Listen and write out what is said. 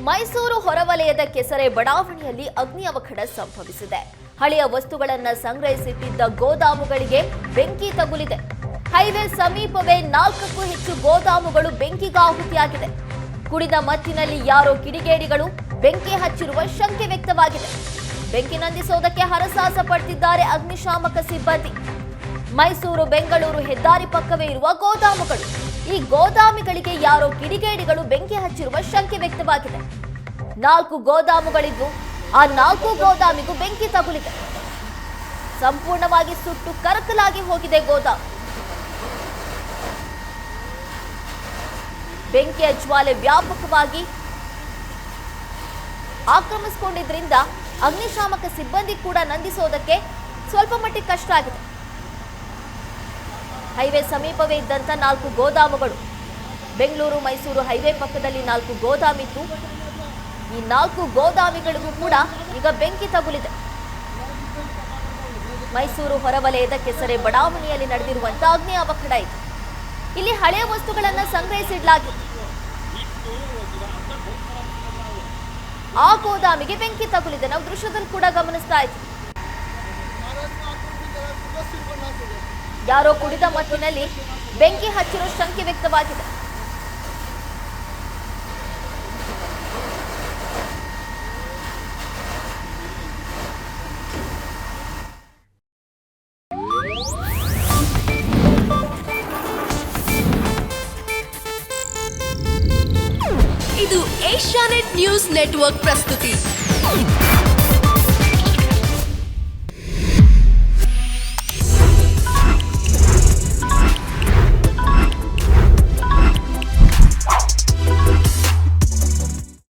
ಮೈಸೂರು ಹೊರವಲಯದ ಕೆಸರೆ ಬಡಾವಣೆಯಲ್ಲಿ ಅಗ್ನಿ ಅವಘಡ ಸಂಭವಿಸಿದೆ. ಹಳೆಯ ವಸ್ತುಗಳನ್ನು ಸಂಗ್ರಹಿಸಿಟ್ಟಿದ್ದ ಗೋದಾಮುಗಳಿಗೆ ಬೆಂಕಿ ತಗುಲಿದೆ. ಹೈವೇ ಸಮೀಪವೇ 4ಕ್ಕೂ ಹೆಚ್ಚು ಗೋದಾಮುಗಳು ಬೆಂಕಿಗಾಹುತಿಯಾಗಿದೆ. ಕುಡಿದ ಮತ್ತಿನಲ್ಲಿ ಯಾರೋ ಕಿಡಿಗೇಡಿಗಳು ಬೆಂಕಿ ಹಚ್ಚಿರುವ ಶಂಕೆ ವ್ಯಕ್ತವಾಗಿದೆ. ಬೆಂಕಿ ನಂದಿಸೋದಕ್ಕೆ ಹರಸಾಹಸ ಪಡ್ತಿದ್ದಾರೆ ಅಗ್ನಿಶಾಮಕ ಸಿಬ್ಬಂದಿ. ಮೈಸೂರು ಬೆಂಗಳೂರು ಹೆದ್ದಾರಿ ಪಕ್ಕವೇ ಇರುವ ಗೋದಾಮುಗಳು. ಈ ಗೋದಾಮಿಗಳಿಗೆ ಯಾರೋ ಕಿಡಿಗೇಡಿಗಳು ಬೆಂಕಿ ಹಚ್ಚಿರುವ ಶಂಕೆ ವ್ಯಕ್ತವಾಗಿದೆ. 4 ಗೋದಾಮುಗಳಿದ್ದು ಆ 4 ಗೋದಾಮಿಗೂ ಬೆಂಕಿ ತಗುಲಿದೆ. ಸಂಪೂರ್ಣವಾಗಿ ಸುಟ್ಟು ಕರಕಲಾಗಿ ಹೋಗಿದೆ ಗೋದಾಮು. ಬೆಂಕಿಯ ಜ್ವಾಲೆ ವ್ಯಾಪಕವಾಗಿ ಆಕ್ರಮಿಸಿಕೊಂಡಿದ್ರಿಂದ ಅಗ್ನಿಶಾಮಕ ಸಿಬ್ಬಂದಿ ಕೂಡ ನಂದಿಸೋದಕ್ಕೆ ಸ್ವಲ್ಪ ಮಟ್ಟಿಗೆ ಕಷ್ಟ ಆಗಿದೆ. ಹೈವೇ ಸಮೀಪವೇ ಇದ್ದಂತ 4 ಗೋದಾಮುಗಳು. ಬೆಂಗಳೂರು ಮೈಸೂರು ಹೈವೇ ಪಕ್ಕದಲ್ಲಿ 4 ಗೋದಾಮಿತ್ತು. ಈ 4 ಗೋದಾಮಿಗಳಿಗೂ ಕೂಡ ಈಗ ಬೆಂಕಿ ತಗುಲಿದೆ. ಮೈಸೂರು ಹೊರವಲಯದ ಕೆಸರೆ ಬಡಾವಣೆಯಲ್ಲಿ ನಡೆದಿರುವಂತಹ ಅಗ್ನಿ ಅವಘಡ ಇದೆ. ಇಲ್ಲಿ ಹಳೆಯ ವಸ್ತುಗಳನ್ನು ಸಂಗ್ರಹಿಸಿಡಲಾಗಿತ್ತು. ಆ ಗೋದಾಮಿಗೆ ಬೆಂಕಿ ತಗುಲಿದೆ. ನಾವು ದೃಶ್ಯದಲ್ಲಿ ಕೂಡ ಗಮನಿಸ್ತಾ ಇದ್ದೀವಿ. ಯಾರೋ ಕುಡಿದ ಮತ್ತಿನಲ್ಲಿ ಬೆಂಕಿ ಹಚ್ಚಿರೋ ಶಂಕೆ ವ್ಯಕ್ತವಾಗಿದೆ. ಇದು ಏಷ್ಯಾನೆಟ್ ನ್ಯೂಸ್ ನೆಟ್ವರ್ಕ್ ಪ್ರಸ್ತುತಿ.